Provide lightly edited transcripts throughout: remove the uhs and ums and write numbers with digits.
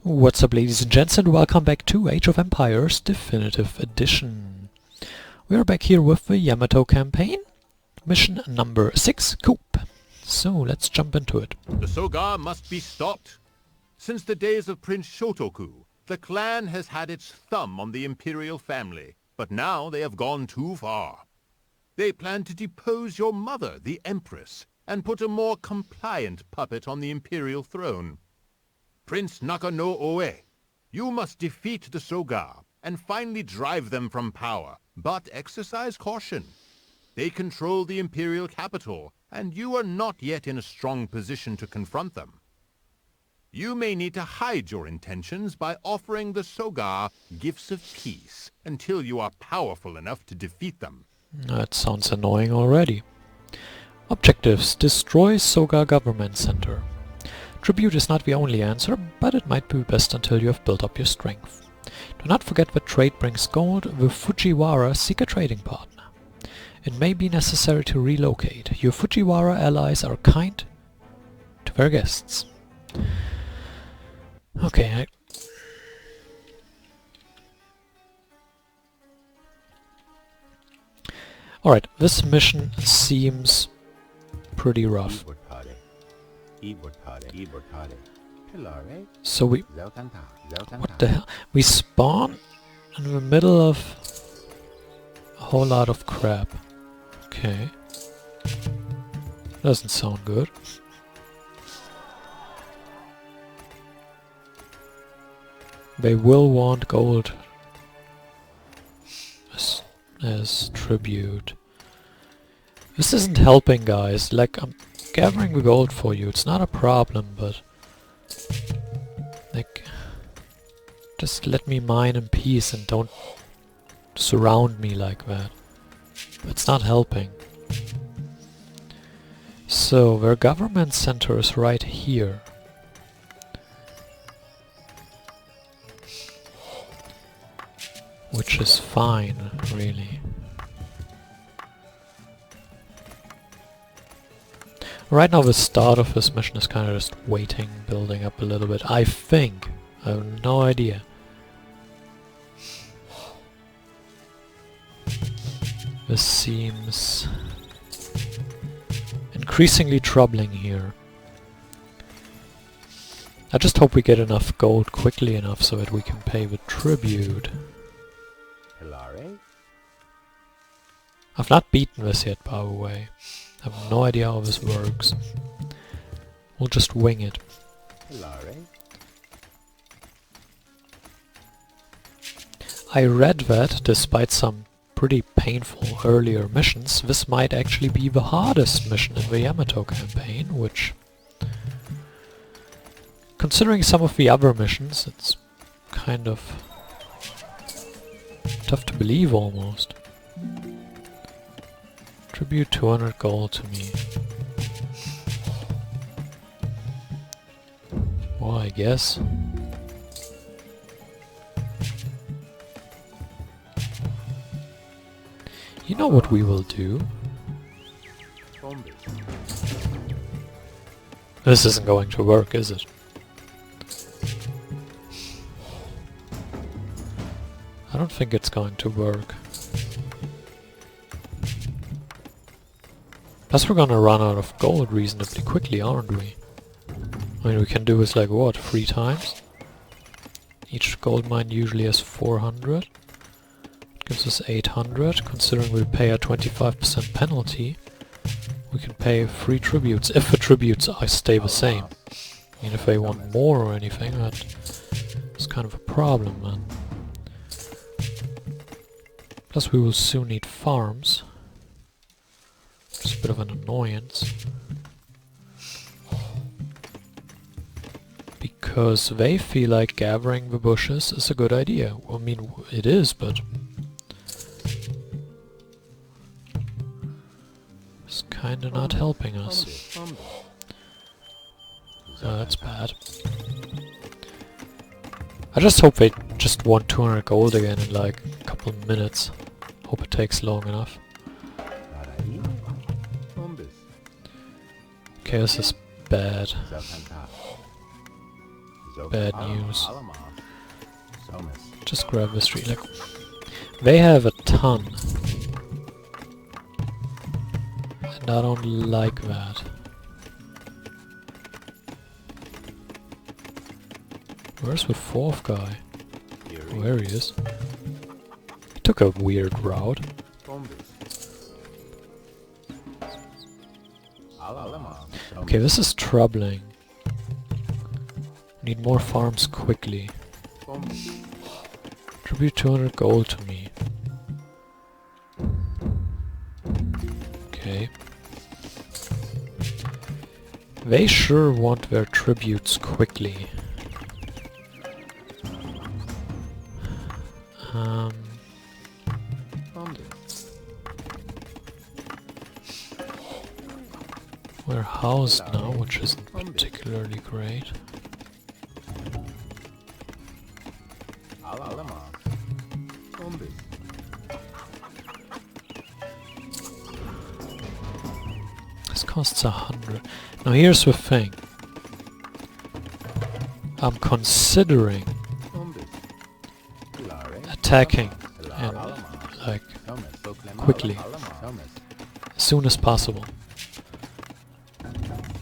What's up, ladies and gents, and welcome back to Age of Empires Definitive Edition. We are back here with the Yamato campaign, mission number 6, Coup. So let's jump into it. The Soga must be stopped. Since the days of Prince Shotoku, the clan has had its thumb on the imperial family, but now they have gone too far. They plan to depose your mother, the Empress, and put a more compliant puppet on the imperial throne. Prince Nakano Oe, you must defeat the Soga and finally drive them from power, but exercise caution. They control the imperial capital, and you are not yet in a strong position to confront them. You may need to hide your intentions by offering the Soga gifts of peace until you are powerful enough to defeat them. That sounds annoying already. Objectives: destroy Soga Government Center. Tribute is not the only answer, but it might be best until you have built up your strength. Do not forget that trade brings gold. With Fujiwara, seek a trading partner. It may be necessary to relocate. Your Fujiwara allies are kind to their guests. Okay. Alright, this mission seems pretty rough. So what the hell? We spawn in the middle of a whole lot of crap. Okay. Doesn't sound good. They will want gold as tribute. This isn't helping, guys. Like, I'm gathering the gold for you. It's not a problem, but like, just let me mine in peace and don't surround me like that. It's not helping. So their government center is right here. Which is fine, really. Right now the start of this mission is kind of just waiting, building up a little bit. I think. I have no idea. This seems increasingly troubling here. I just hope we get enough gold quickly enough so that we can pay the tribute. I've not beaten this yet, by the way. I have no idea how this works. We'll just wing it. I read that, despite some pretty painful earlier missions, this might actually be the hardest mission in the Yamato campaign, which, considering some of the other missions, it's kind of tough to believe almost. Tribute 200 gold to me. Well, I guess. You know what we will do? This isn't going to work, is it? I don't think it's going to work. Plus we're gonna run out of gold reasonably quickly, aren't we? I mean, we can do this like what, 3 times? Each gold mine usually has 400. It gives us 800. Considering we pay a 25% penalty, we can pay 3 tributes, if the tributes stay the same. I mean, if they want more or anything, that's kind of a problem, man. Plus we will soon need farms. It's a bit of an annoyance. Because they feel like gathering the bushes is a good idea. Well, I mean, it is, but it's kinda not helping us. That's bad. I just hope they just want 200 gold again in like a couple of minutes. Hope it takes long enough. Okay, this is bad. bad news. Just grab this tree. Like, they have a ton. And I don't like that. Where's the fourth guy? Oh, there he is. He took a weird route. Okay, this is troubling. Need more farms quickly. Tribute 200 gold to me. Okay. They sure want their tributes quickly. We're housed now, which isn't particularly great. This costs 100. Now here's the thing. I'm considering attacking and like quickly, as soon as possible.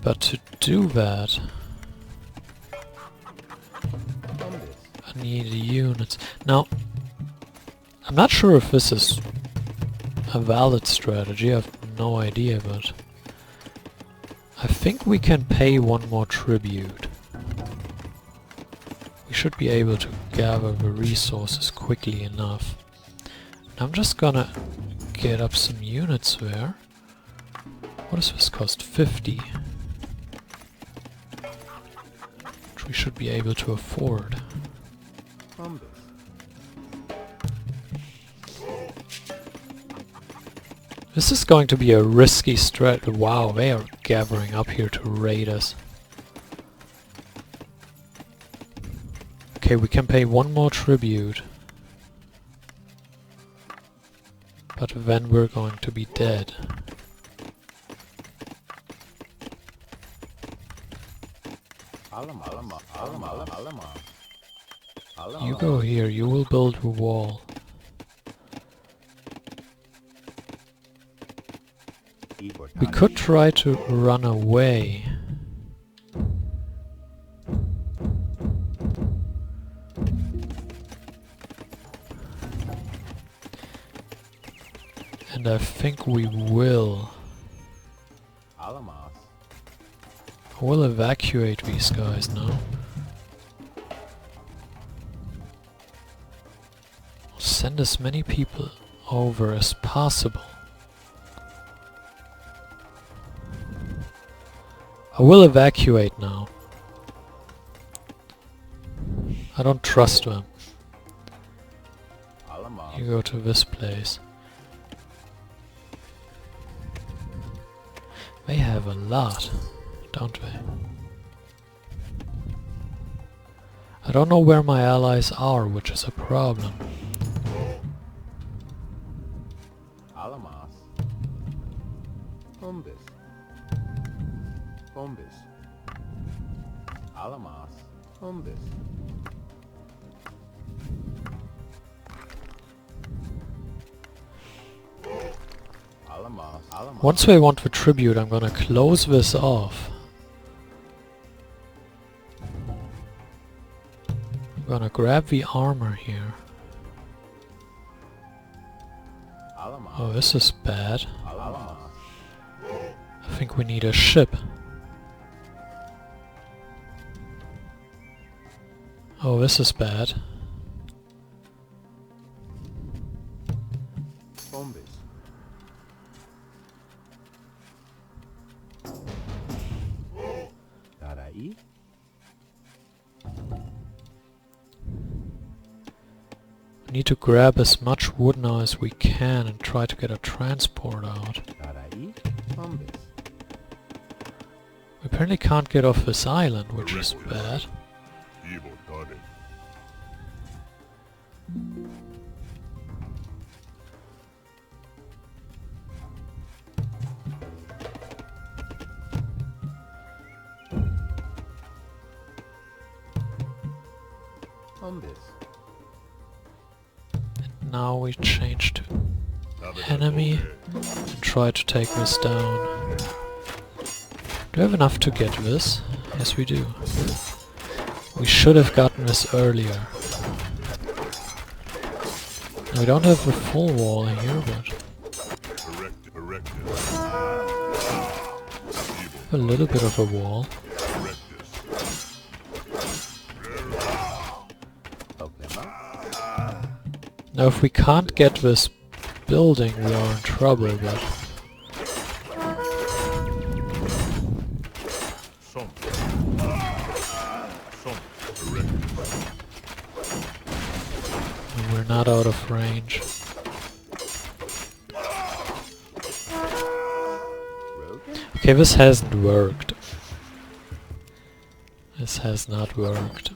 But to do that, I need units. Now, I'm not sure if this is a valid strategy, I have no idea, but I think we can pay one more tribute. We should be able to gather the resources quickly enough. I'm just gonna get up some units there. What does this cost? 50. Which we should be able to afford. This is going to be a risky strat. Wow, they are gathering up here to raid us. Okay, we can pay one more tribute. But then we're going to be dead. You go here, you will build a wall. We could try to run away. And I think we will. I will evacuate these guys now. Send as many people over as possible. I will evacuate now. I don't trust them. You go to this place. They have a lot, don't they? I don't know where my allies are, which is a problem. Once they want the tribute, I'm gonna close this off. I'm gonna grab the armor here. Oh, this is bad. I think we need a ship. Oh, this is bad. We need to grab as much wood now as we can and try to get a transport out. We apparently can't get off this island, which is bad. Now we change to enemy and try to take this down. Do we have enough to get this? Yes, we do. We should have gotten this earlier. We don't have a full wall here, but a little bit of a wall. Now if we can't get this building, we are in trouble, but... we're not out of range. Okay, this hasn't worked. This has not worked.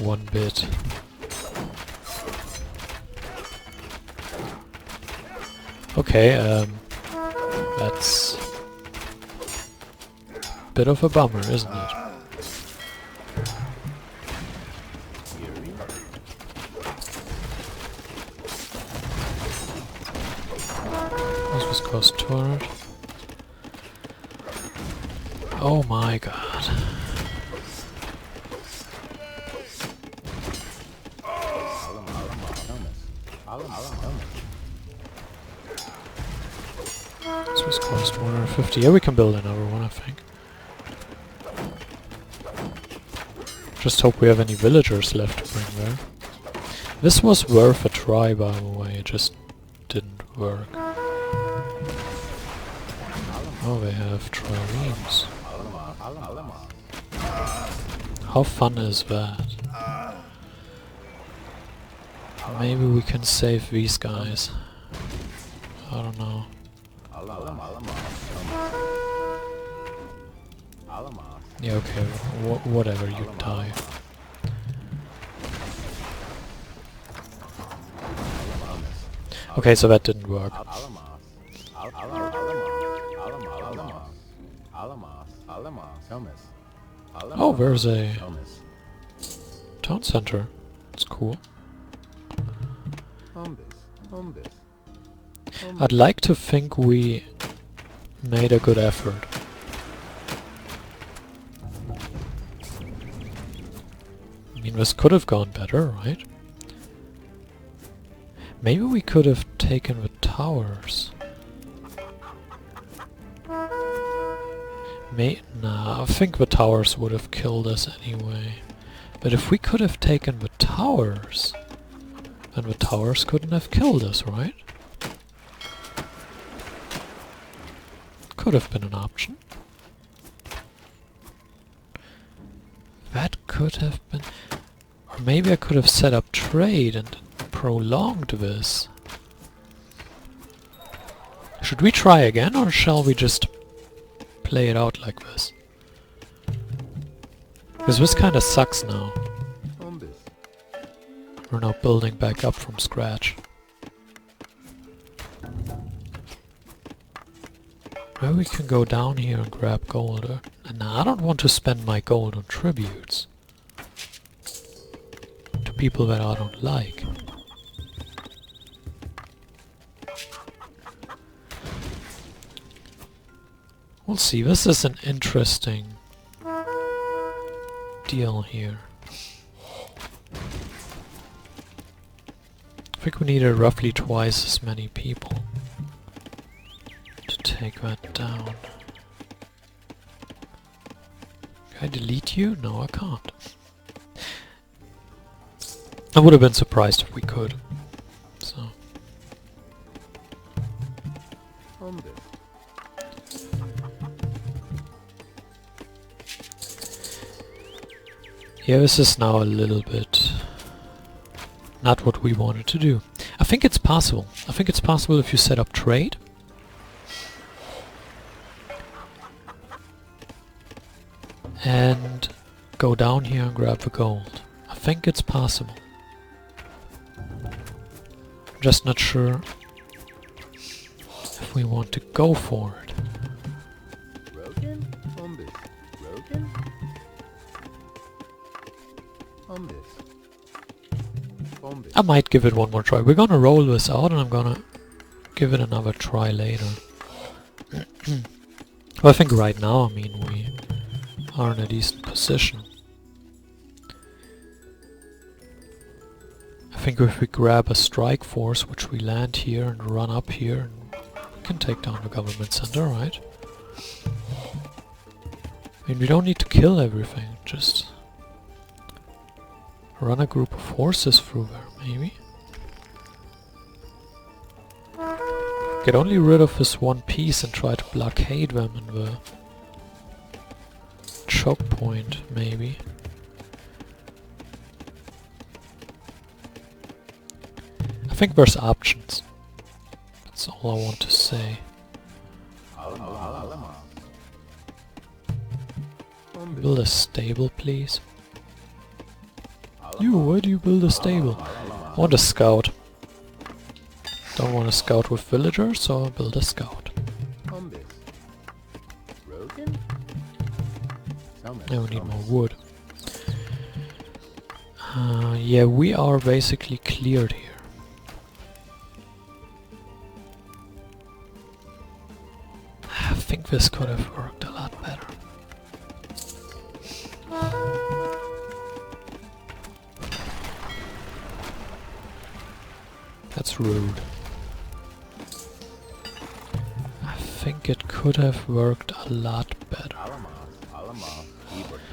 One bit. Okay, that's a bit of a bummer, isn't it? This was cost turret. Oh my god. This was cost 150. Yeah, we can build another one, I think. Just hope we have any villagers left to bring there. This was worth a try, by the way, it just didn't work. Oh, they have triremes. How fun is that? Maybe we can save these guys. I don't know. Yeah, okay, whatever, you die. Okay, so that didn't work. Oh, there's a town center. That's cool. I'd like to think we made a good effort. I mean, this could have gone better, right? Maybe we could have taken the towers. Nah, I think the towers would have killed us anyway. But if we could have taken the towers, then the towers couldn't have killed us, right? Could have been an option. That could have been... Or maybe I could have set up trade and prolonged this. Should we try again, or shall we just play it out like this? Because this kinda sucks now. We're now building back up from scratch. Well, we can go down here and grab gold. And I don't want to spend my gold on tributes. To people that I don't like. We'll see, this is an interesting deal here. I think we needed roughly twice as many people to take that down. Can I delete you? No, I can't. I would have been surprised if we could. So. Yeah, this is now a little bit not what we wanted to do. I think it's possible. I think it's possible if you set up trade. And go down here and grab the gold. I think it's possible. Just not sure if we want to go for it. I might give it one more try. We're gonna roll this out and I'm gonna give it another try later. Well, I think right now, I mean, we are in a decent position. I think if we grab a strike force, which we land here and run up here, and we can take down the government center, right? I mean, we don't need to kill everything, just run a group of horses through there, maybe? Get only rid of this one piece and try to blockade them in the choke point, maybe. I think there's options. That's all I want to say. Build a stable, please. You, why do you build a stable? I want a scout. Don't want to scout with villagers, so I'll build a scout. Now we need more wood. Yeah, we are basically cleared here. I think this could have worked a lot better. That's rude. I think it could have worked a lot better.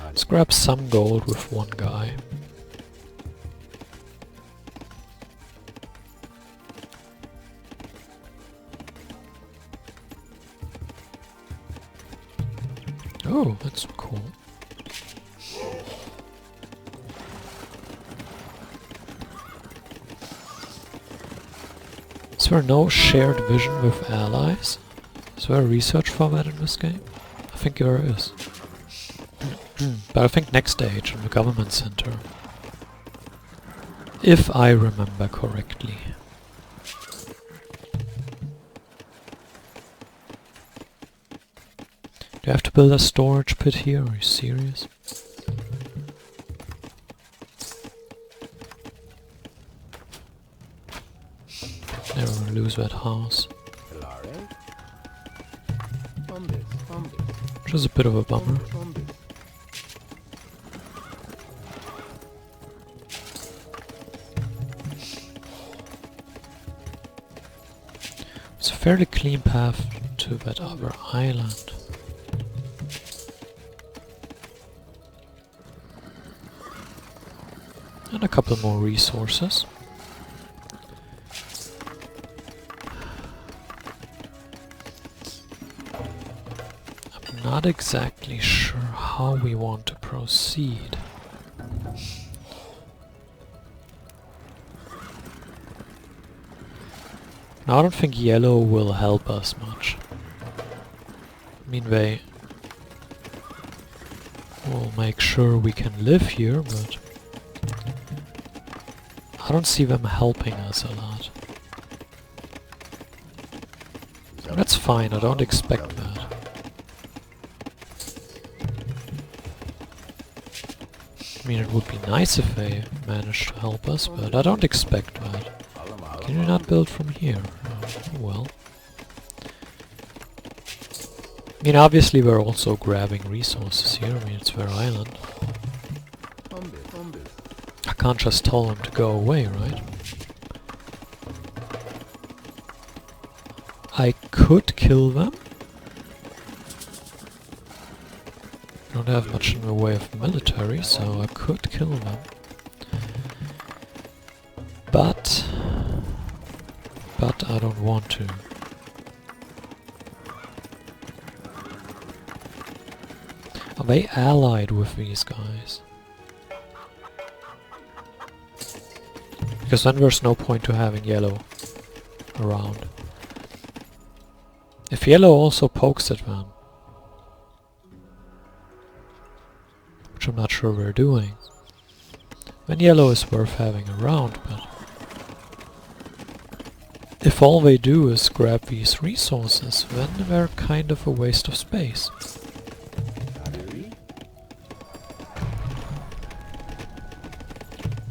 Let's grab some gold with one guy. Oh, that's cool. Is there no shared vision with allies? Is there a research format in this game? I think there is. But I think next stage in the government center. If I remember correctly. Do I have to build a storage pit here? Are you serious? Never gonna lose that house. Which is a bit of a bummer. It's a fairly clean path to that other island. And a couple more resources. I'm not exactly sure how we want to proceed. Now, I don't think yellow will help us much. I mean, they will make sure we can live here, but I don't see them helping us a lot. That's fine, I don't expect that. I mean, it would be nice if they managed to help us, but I don't expect that. Can you not build from here? Oh, well. I mean, obviously we're also grabbing resources here. I mean, it's their island. I can't just tell them to go away, right? I could kill them. I don't have much in the way of military, so I could kill them. But I don't want to. Are they allied with these guys? Because then there's no point to having yellow around. If yellow also pokes at them, which I'm not sure we're doing, then yellow is worth having around, but if all they do is grab these resources, then they're kind of a waste of space.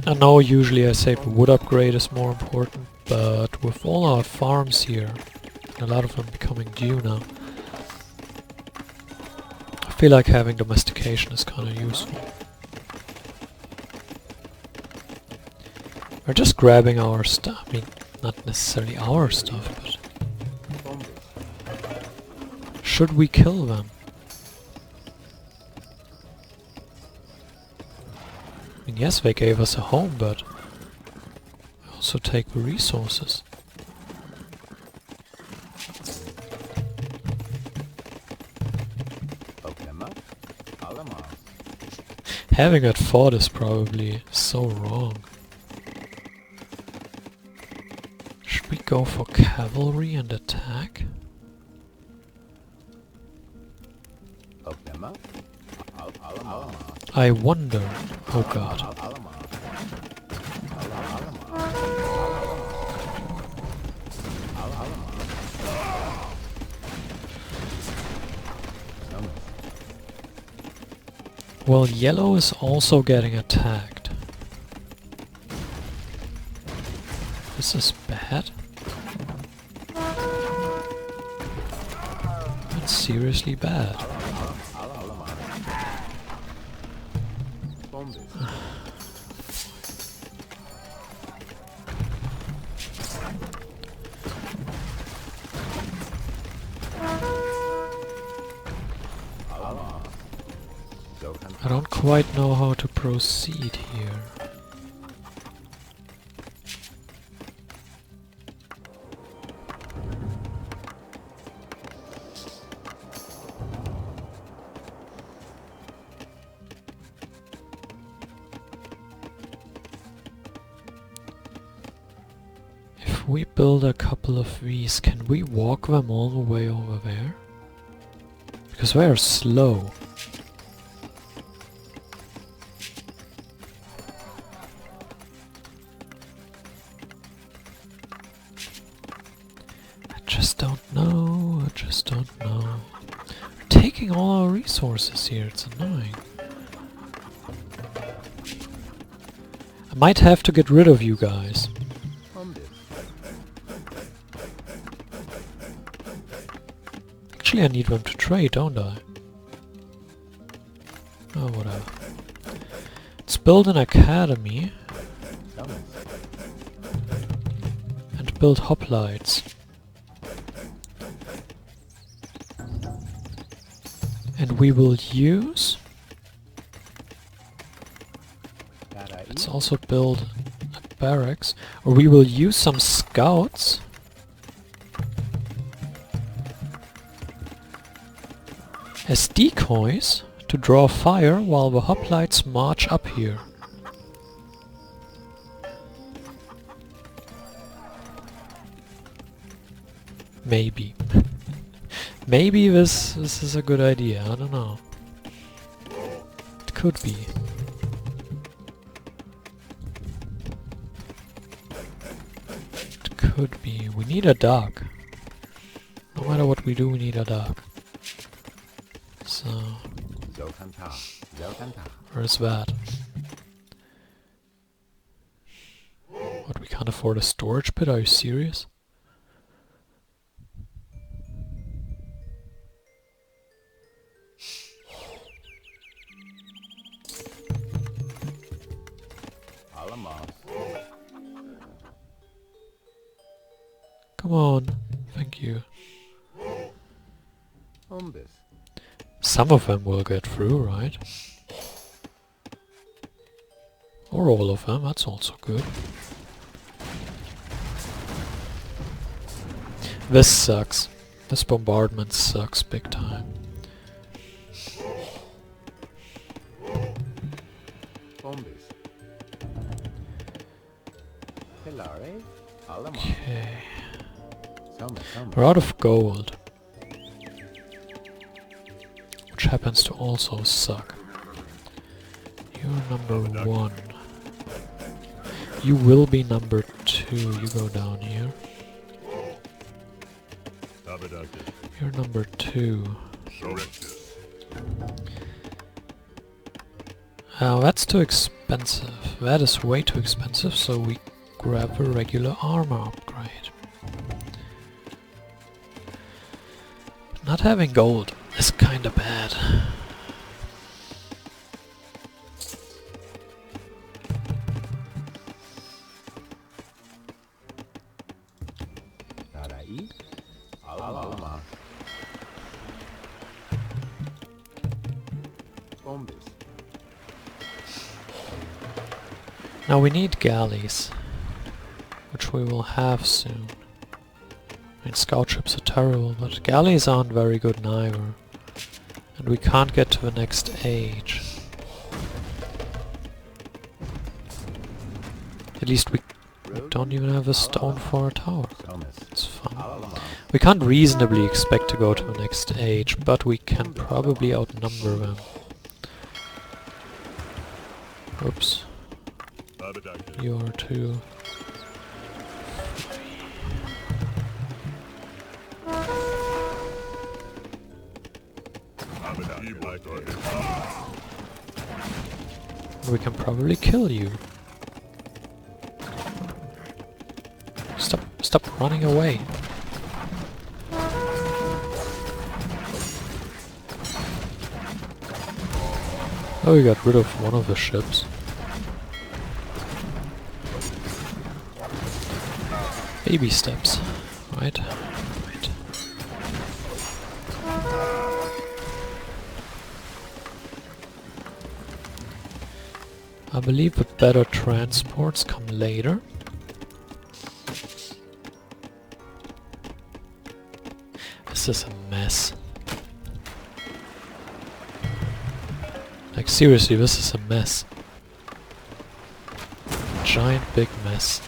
I know usually I say the wood upgrade is more important, but with all our farms here, and a lot of them becoming due now, I feel like having domestication is kind of useful. We're just grabbing our stuff. I mean, not necessarily our stuff, but... Should we kill them? I mean, yes, they gave us a home, but... I also take the resources. Having that fort is probably so wrong. Should we go for cavalry and attack? I wonder. Oh god. Well, yellow is also getting attacked. This is bad. That's seriously bad. I don't quite know how to proceed here. If we build a couple of these, can we walk them all the way over there? Because they are slow. I just don't know. We're taking all our resources here, it's annoying. I might have to get rid of you guys. Actually, I need them to trade, don't I? Oh, whatever. Let's build an academy. And build hoplites. And we will use... Let's also build a barracks. Or we will use some scouts. As decoys to draw fire while the hoplites march up here. Maybe. Maybe this is a good idea, I don't know. It could be. It could be. We need a dock. No matter what we do, we need a dock. So... where's that? What, we can't afford a storage pit? Are you serious? Come on, thank you. Some of them will get through, right? Or all of them, that's also good. This sucks. This bombardment sucks big time. Okay. We're out of gold. Which happens to also suck. You're number 1. You will be number 2. You go down here. You're number 2. That's too expensive. That is way too expensive, so we grab a regular armor upgrade. Not having gold is kinda bad. Now we need galleys, which we will have soon. I mean, scout ships are terrible, but galleys aren't very good neither. And we can't get to the next age. At least we don't even have a stone for a tower. It's fun. We can't reasonably expect to go to the next age, but we can probably outnumber them. Oops. You are too... We can probably kill you. Stop running away. Oh, we got rid of one of the ships. Baby steps, right? Right. I believe the better transports come later. This is a mess. Like seriously, this is a mess. Giant big mess.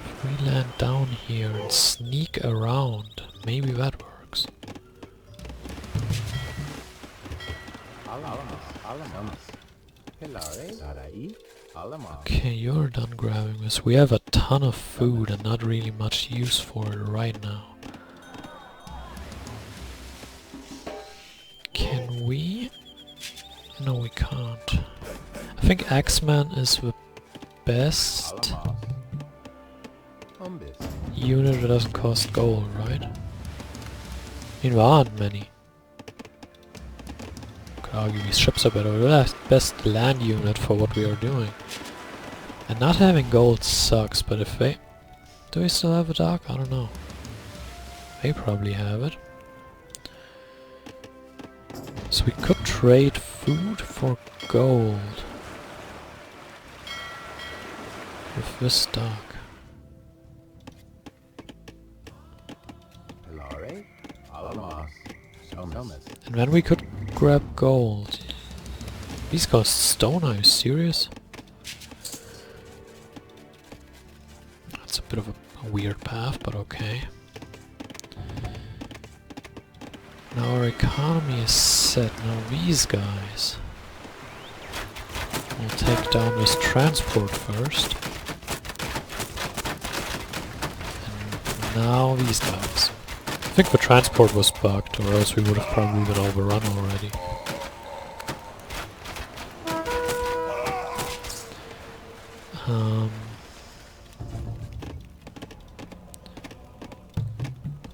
If we land down here and sneak around, maybe that works. Okay, you're done grabbing this. We have a ton of food and not really much use for it right now. Can we? No, we can't. I think Axeman is the best unit that doesn't cost gold, right? I mean, there aren't many. Could argue these ships are better. The best land unit for what we are doing. And not having gold sucks, but if they... Do we still have a dock? I don't know. They probably have it. So we could trade food for gold. With this dock. And then we could grab gold. These cost stone, are you serious? That's a bit of a weird path, but okay. Now our economy is set. Now these guys. We'll take down this transport first. And now these guys. I think the transport was bugged, or else we would have probably been overrun already.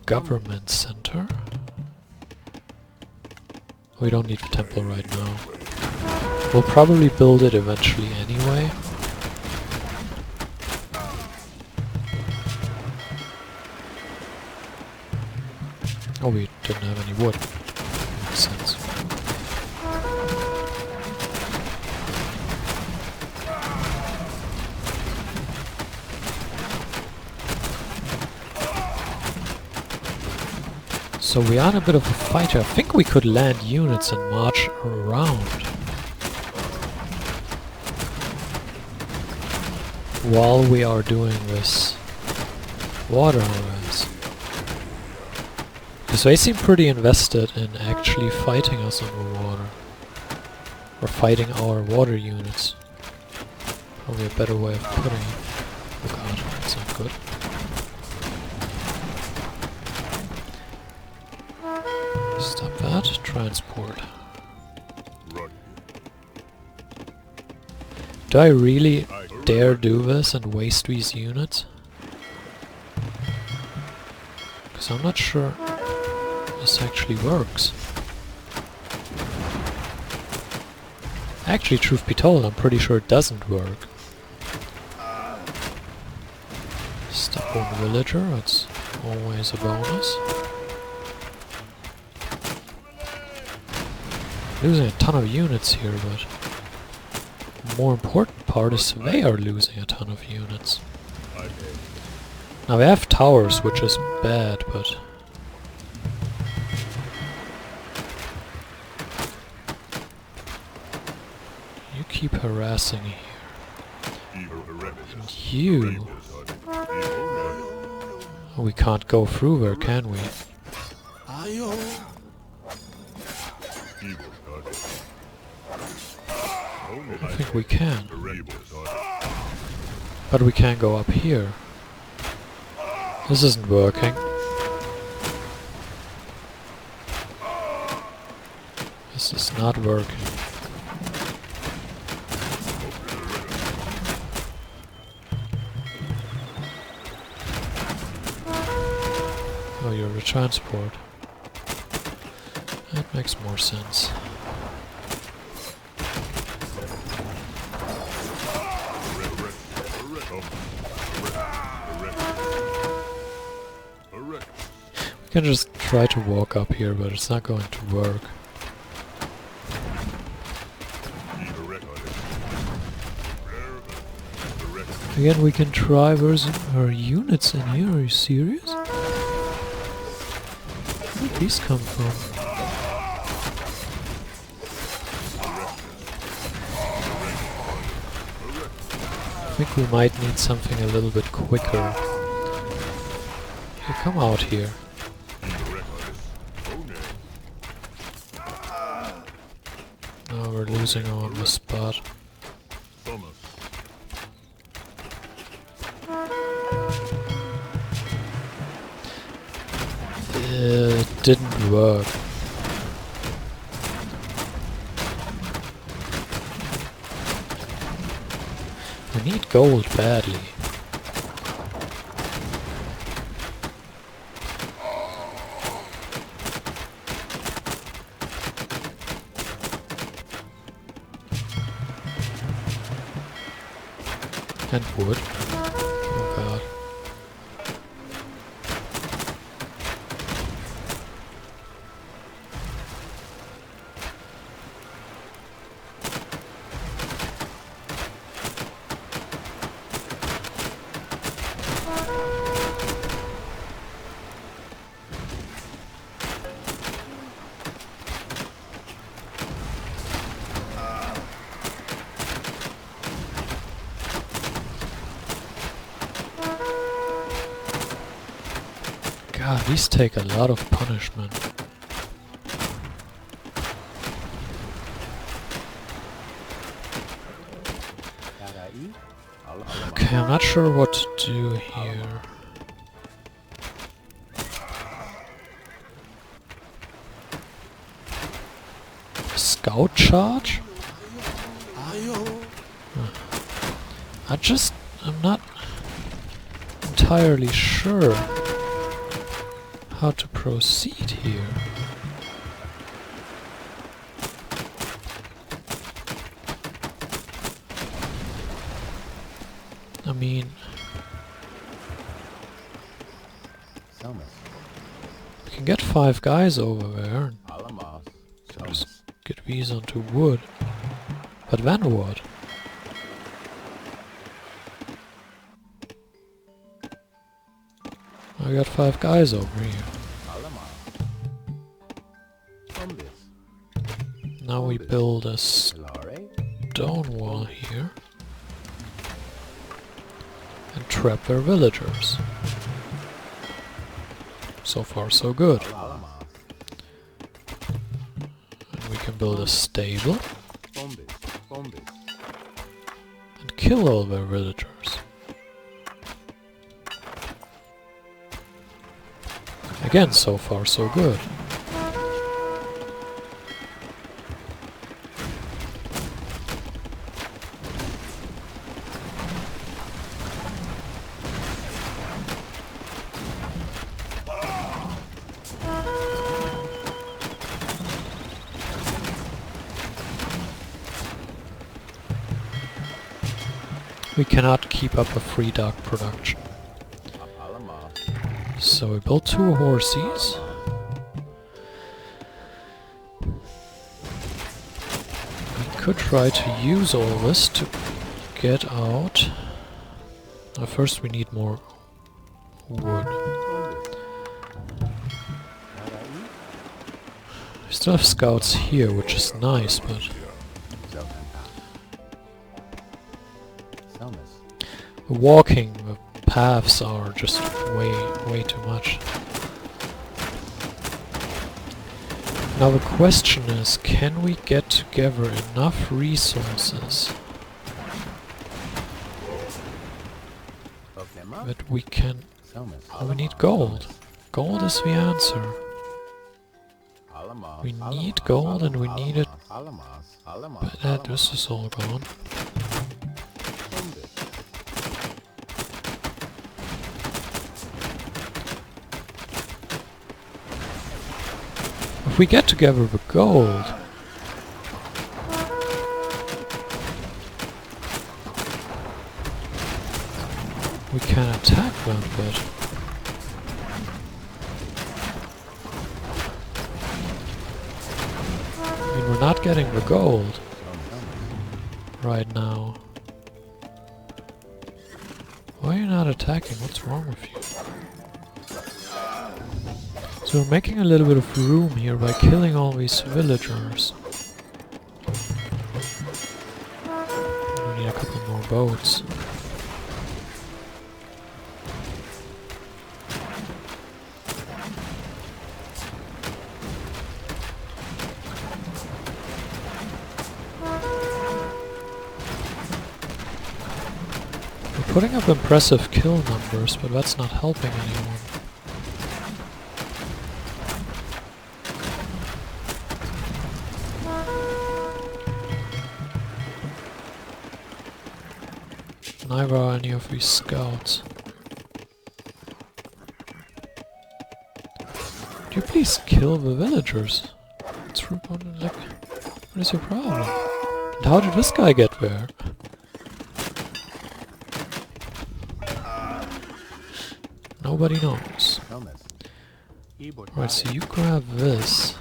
Government center. We don't need the temple right now. We'll probably build it eventually anyway. Oh, we didn't have any wood. Makes sense. So we are in a bit of a fight here. I think we could land units and march around while we are doing this water harass. Because they seem pretty invested in actually fighting us on the water. Or fighting our water units. Probably a better way of putting it. Oh god, that's not good. Stop that. Transport. Do I really dare do this and waste these units? Because I'm not sure this actually works. Actually, truth be told, I'm pretty sure it doesn't work. Stop one villager, that's always a bonus. Losing a ton of units here, but the more important part is they are losing a ton of units. Now we have towers, which is bad, but... you keep harassing here. And you... oh, we can't go through there, can we? I think we can. But we can't go up here. This isn't working. This is not working. Oh, you're the transport. That makes more sense. We can just try to walk up here, but it's not going to work. Again, we can try. Where's our units in here? Are you serious? Where did these come from? I think we might need something a little bit quicker. Hey, come out here. Now we're losing on the spot. It didn't work. We need gold badly. And wood. Oh god. God, these take a lot of punishment. Okay, I'm not sure what to do here. Scout charge? I'm not entirely sure how to proceed here. I mean, we can get 5 guys over there and just get these onto wood. But then what? I got 5 guys over here. Now we build a stone wall here and trap their villagers. So far so good. And we can build a stable and kill all their villagers. Again, so far so good. we cannot keep up a free dog production. So we built 2 horses. We could try to use all this to get out. First we need more wood. We still have scouts here, which is nice, but the walking, the paths are just way too much. Now the question is, can we get together enough resources that we can... Oh, we need gold. Gold is the answer. We need gold and we need it... But this is all gone. If we get together the gold... we can attack them, but... I mean, we're not getting the gold right now. Why are you not attacking? What's wrong with you? So we're making a little bit of room here by killing all these villagers. We need a couple more boats. We're putting up impressive kill numbers, but that's not helping anyone. Neither are any of these scouts. Do you please kill the villagers? It's like, what is your problem? And how did this guy get there? Nobody knows. Alright, so you grab this.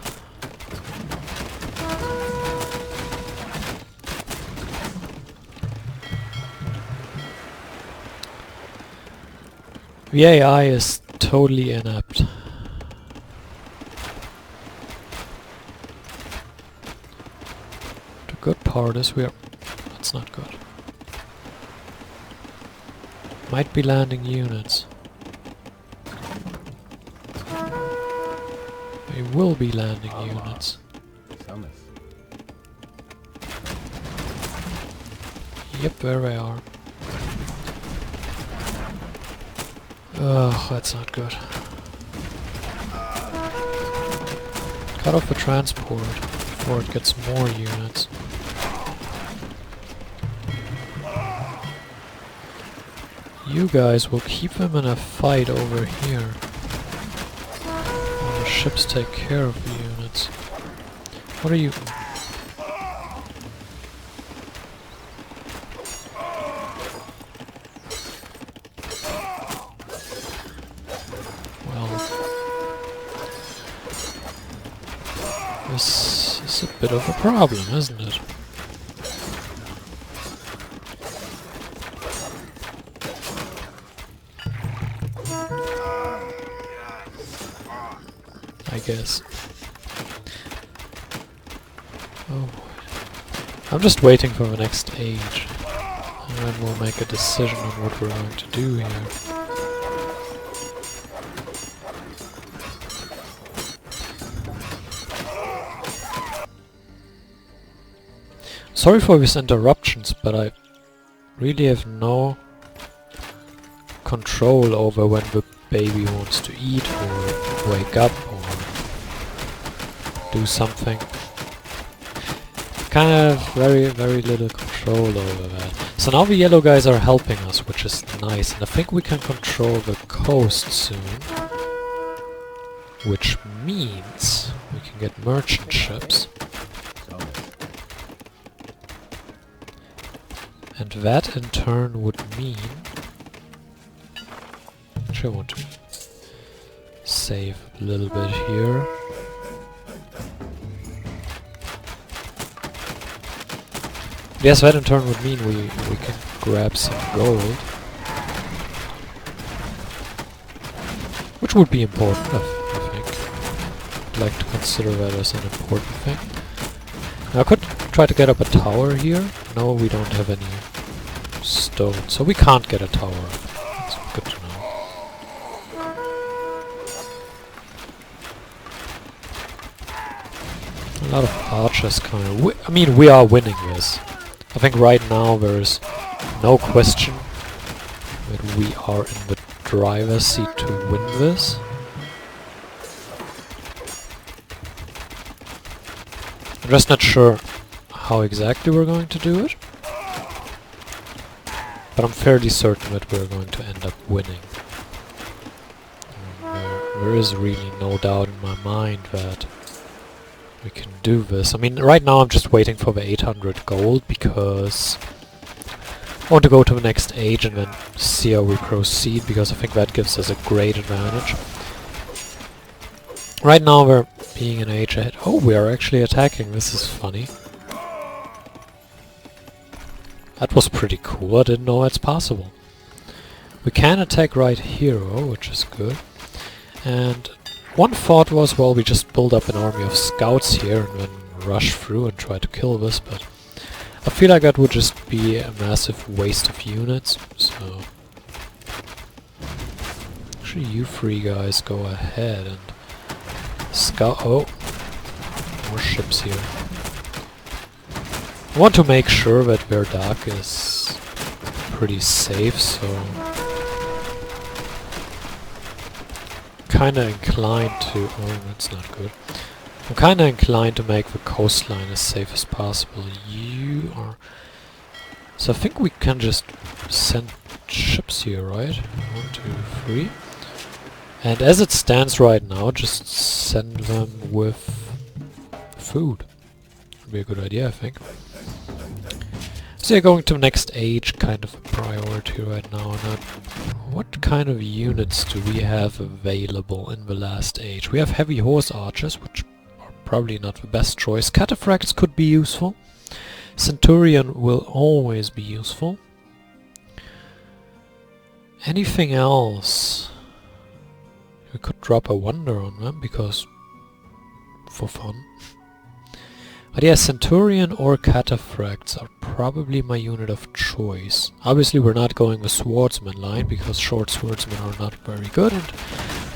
The AI is totally inept. The good part is that's not good. Might be landing units. We will be landing units. Yep, there they are. Ugh, that's not good. Cut off the transport before it gets more units. You guys will keep them in a fight over here. While the ships take care of the units. What are you... This is a bit of a problem, isn't it? I guess. Oh boy. I'm just waiting for the next age. And then we'll make a decision on what we're going to do here. Sorry for these interruptions, but I really have no control over when the baby wants to eat or wake up or do something. Kind of very little control over that. So now the yellow guys are helping us, which is nice, and I think we can control the coast soon. Which means we can get merchant ships. And And that in turn would mean... Actually I want to save a little bit here. Yes, that in turn would mean we can grab some gold. Which would be important, I think. I'd like to consider that as an important thing. Now I could try to get up a tower here. No, we don't have any stone, so we can't get a tower. That's good to know. A lot of archers kind of... I mean, we are winning this. I think right now there is no question that we are in the driver's seat to win this. I'm just not sure how exactly we're going to do it. But I'm fairly certain that we're going to end up winning. There is really no doubt in my mind that we can do this. I mean, right now I'm just waiting for the 800 gold because I want to go to the next age and then see how we proceed, because I think that gives us a great advantage. Right now we're being an age ahead. Oh, we are actually attacking. This is funny. That was pretty cool. I didn't know that's possible. We can attack right here, which is good. And one thought was, well, we just build up an army of scouts here and then rush through and try to kill this, but I feel like that would just be a massive waste of units, so... Actually, you three guys go ahead and scout... Oh! More ships here. I want to make sure that Verdak is pretty safe, so... Kinda inclined to... Oh, that's not good. I'm kinda inclined to make the coastline as safe as possible. You are... So I think we can just send ships here, right? 1, 2, 3. And as it stands right now, just send them with food. Would be a good idea, I think. So yeah, going to the next age, kind of a priority right now. And what kind of units do we have available in the last age? We have heavy horse archers, which are probably not the best choice. Cataphracts could be useful. Centurion will always be useful. Anything else? We could drop a wonder on them, because... for fun. But yeah, Centurion or Cataphracts are probably my unit of choice. Obviously we're not going with Swordsman line, because short swordsmen are not very good, and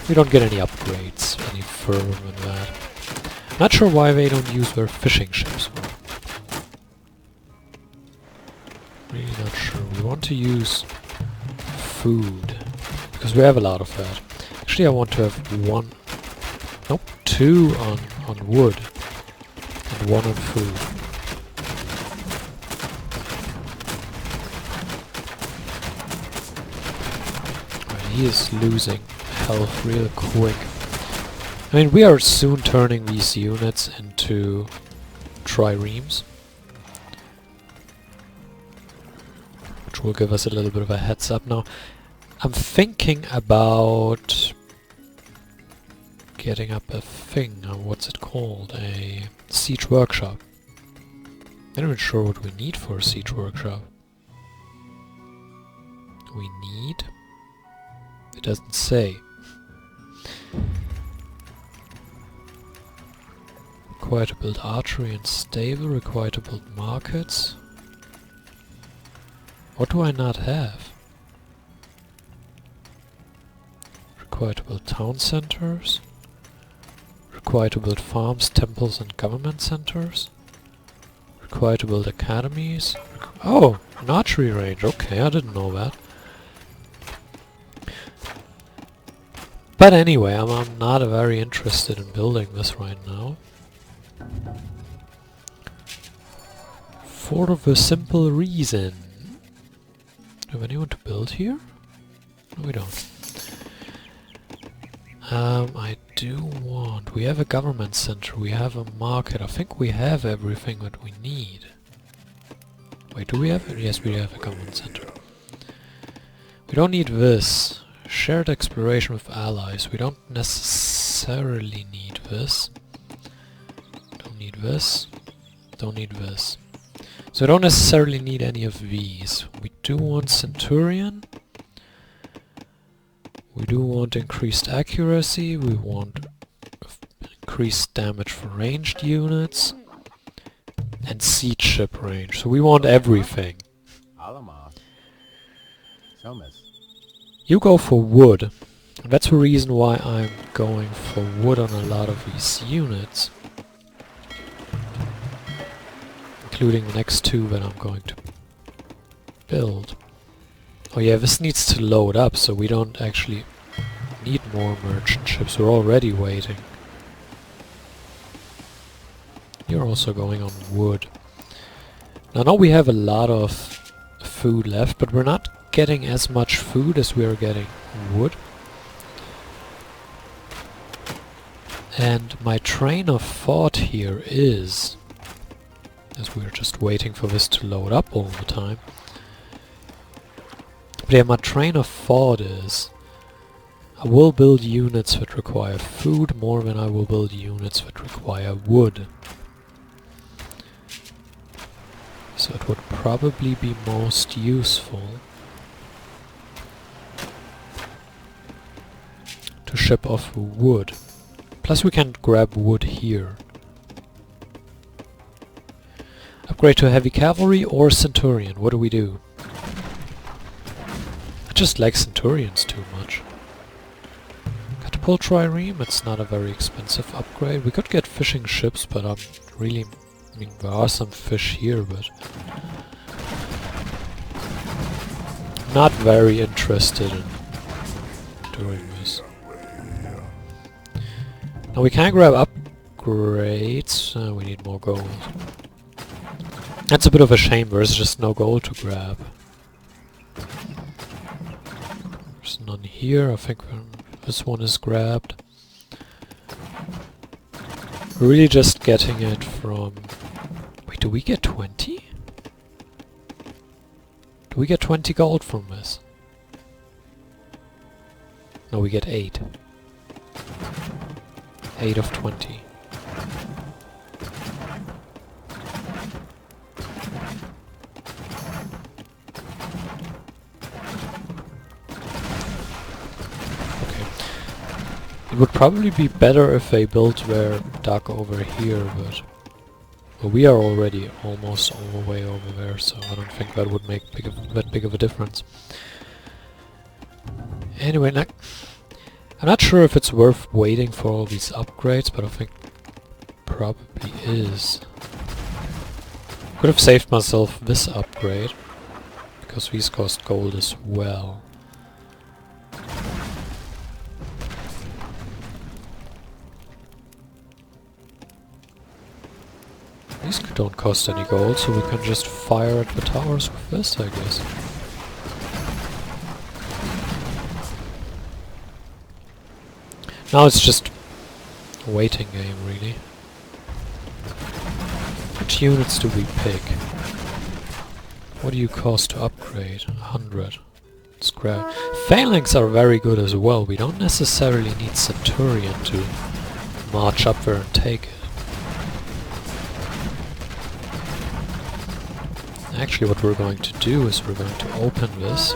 we don't get any upgrades any further than that. Not sure why they don't use their fishing ships. Really not sure. We want to use food, because we have a lot of that. Actually I want to have one... Nope, 2 on wood. And 1 on food. Right, he is losing health real quick. I mean, we are soon turning these units into triremes, which will give us a little bit of a heads up now. I'm thinking about getting up a thing, what's it called? A siege workshop. I'm not even sure what we need for a siege workshop. We need? It doesn't say. Require to build archery and stable, require to build markets. What do I not have? Require to build town centers. Require to build farms, temples and government centers. Require to build academies. Oh, an archery range. Okay, I didn't know that. But anyway, I'm not very interested in building this right now. For the simple reason... Do we have anyone to build here? No, we don't. I do want... We have a government center, we have a market. I think we have everything that we need. Wait, do we have it? Yes, we have a command center. We don't need this. Shared exploration with allies. We don't necessarily need this. Don't need this. Don't need this. So we don't necessarily need any of these. We do want Centurion. We do want increased accuracy. We want increased damage for ranged units. And siege ship range. So we want everything. You go for wood. And that's the reason why I'm going for wood on a lot of these units. Including the next two that I'm going to build. Oh yeah, this needs to load up, so we don't actually need more merchant ships. We're already waiting. You're also going on wood. Now, I know we have a lot of food left, but we're not getting as much food as we are getting wood. And my train of thought here is, as we're just waiting for this to load up all the time. But yeah, my train of thought is, I will build units that require food more than I will build units that require wood. So it would probably be most useful to ship off wood. Plus we can grab wood here. Upgrade to heavy cavalry or centurion, what do we do? I just like centurions too much. Catapult trireme, it's not a very expensive upgrade. We could get fishing ships, but I'm really... I mean, there are some fish here, but... not very interested in doing this. Now we can grab upgrades. We need more gold. That's a bit of a shame, there's just no gold to grab. There's none here, I think this one is grabbed. We're really just getting it from... Wait, do we get 20? Do we get 20 gold from this? No, we get 8. 8 of 20. It would probably be better if they built their dock over here, but well, we are already almost all the way over there, so I don't think that would make that big of a difference. Anyway, I'm not sure if it's worth waiting for all these upgrades, but I think probably is. Could have saved myself this upgrade, because these cost gold as well. These don't cost any gold, so we can just fire at the towers with this, I guess. Now it's just a waiting game, really. What units do we pick? What do you cost to upgrade? 100. Scrap. Phalanx are very good as well. We don't necessarily need Centurion to march up there and take it. Actually, what we're going to do is we're going to open this.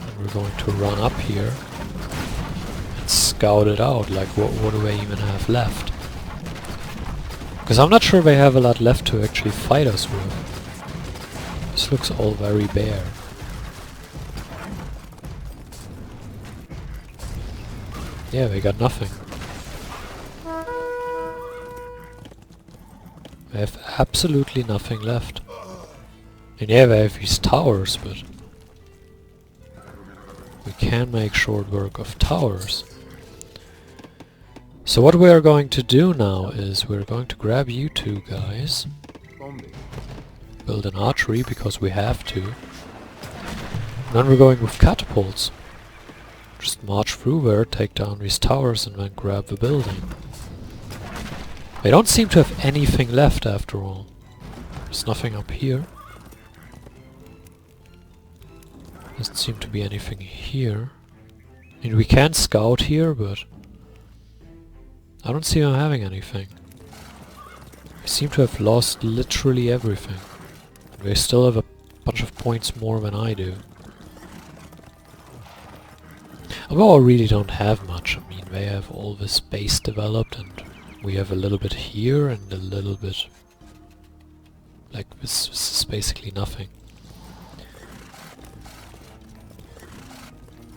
And we're going to run up here and scout it out, like what do they even have left? Because I'm not sure they have a lot left to actually fight us with. This looks all very bare. Yeah, they got nothing. They have absolutely nothing left. And yeah, they have these towers, but we can make short work of towers. So what we are going to do now is we're going to grab you two guys, build an archery because we have to, and then we're going with catapults. Just march through there, take down these towers and then grab the building. They don't seem to have anything left after all. There's nothing up here. Doesn't seem to be anything here. I mean, we can scout here, but I don't see them having anything. They seem to have lost literally everything. They still have a bunch of points more than I do. Although I really don't have much. I mean, they have all this base developed and we have a little bit here and a little bit... Like, this is basically nothing.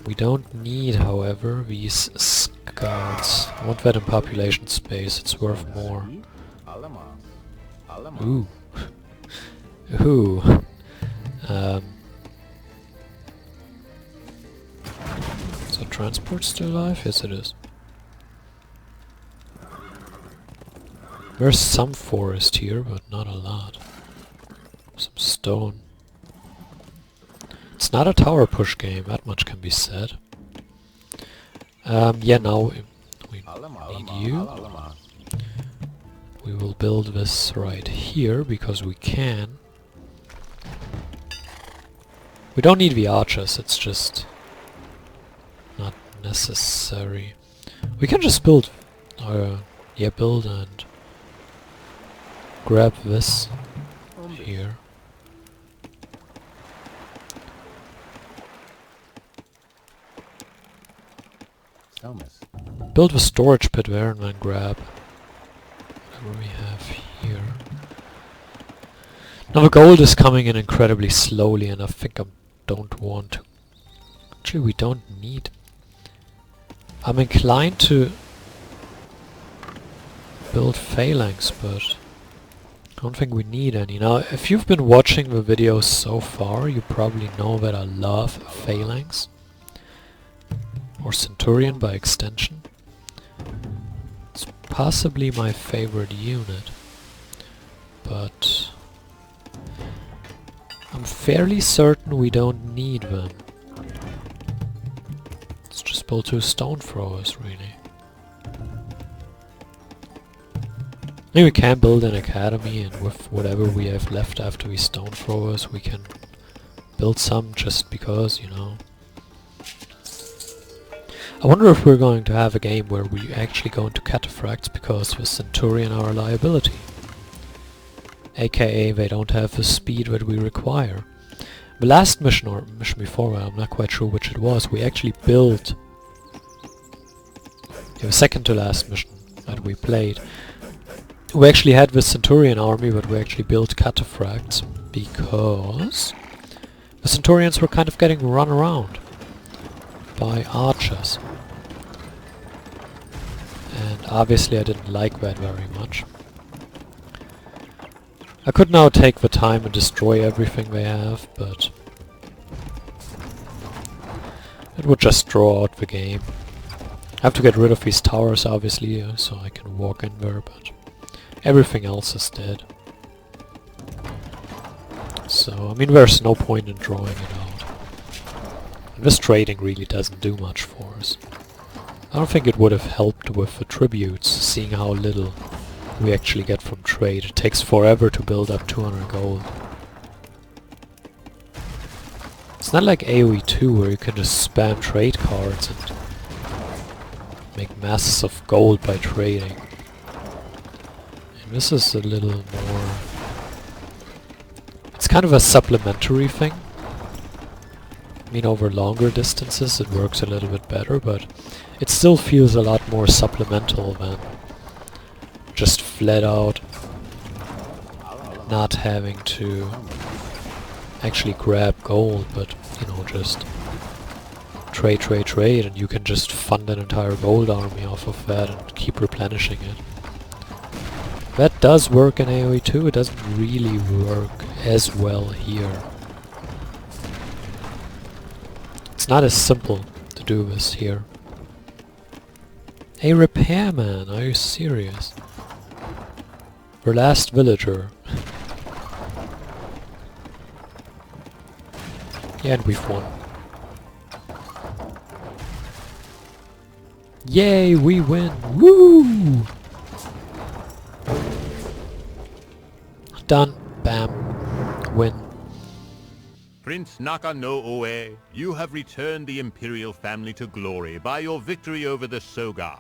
We don't need, however, these scouts. I want that in population space, it's worth more. Ooh. Ooh. Is the transport still alive? Yes, it is. There's some forest here, but not a lot. Some stone. It's not a tower push game, that much can be said. Yeah, now we need you. We will build this right here, because we can. We don't need the archers, it's just not necessary. We can just build, yeah, build and grab this here. Build the storage pit there and then grab whatever we have here. Now the gold is coming in incredibly slowly and I think I don't want to. Actually, we don't need... I'm inclined to build phalanx, but I don't think we need any. Now, if you've been watching the videos so far, you probably know that I love phalanx. Or Centurion by extension. It's possibly my favorite unit. But I'm fairly certain we don't need them. Let's just build 2 stone throwers, really. Maybe we can build an academy, and with whatever we have left after we stone throwers, we can build some just because, you know. I wonder if we're going to have a game where we actually go into cataphracts because with Centurion are a liability. AKA they don't have the speed that we require. The last mission, or mission before, I'm not quite sure which it was, we actually built... The second to last mission that we played. We actually had the Centurion army, but we actually built cataphracts because the Centurions were kind of getting run around by archers. And obviously I didn't like that very much. I could now take the time and destroy everything they have, but it would just draw out the game. I have to get rid of these towers obviously, so I can walk in there, but everything else is dead. So, I mean, there's no point in drawing it out. And this trading really doesn't do much for us. I don't think it would have helped with the tributes, seeing how little we actually get from trade. It takes forever to build up 200 gold. It's not like AoE 2 where you can just spam trade cards and make masses of gold by trading. And this is a little more... It's kind of a supplementary thing. I mean, over longer distances it works a little bit better, but it still feels a lot more supplemental than just flat out not having to actually grab gold, but, you know, just trade, and you can just fund an entire gold army off of that and keep replenishing it. That does work in AoE 2, it doesn't really work as well here. It's not as simple to do this here. A repairman, are you serious? Your last villager. Yeah, and we've won. Yay, we win! Woo! Done. Bam. Win. Prince Naka no Oe, you have returned the imperial family to glory by your victory over the Soga.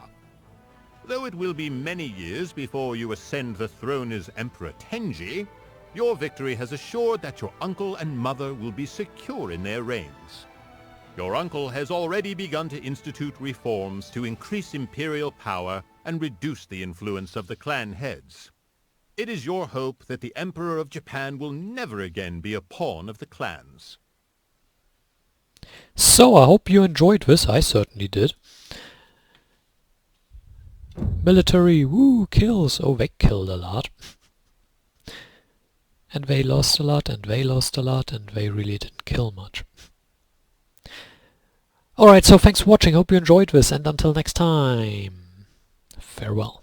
Though it will be many years before you ascend the throne as Emperor Tenji, your victory has assured that your uncle and mother will be secure in their reigns. Your uncle has already begun to institute reforms to increase imperial power and reduce the influence of the clan heads. It is your hope that the Emperor of Japan will never again be a pawn of the clans. So, I hope you enjoyed this. I certainly did. Military, woo, kills. Oh, they killed a lot. And they lost a lot, and they lost a lot, and they really didn't kill much. Alright, so thanks for watching. Hope you enjoyed this, and until next time, farewell.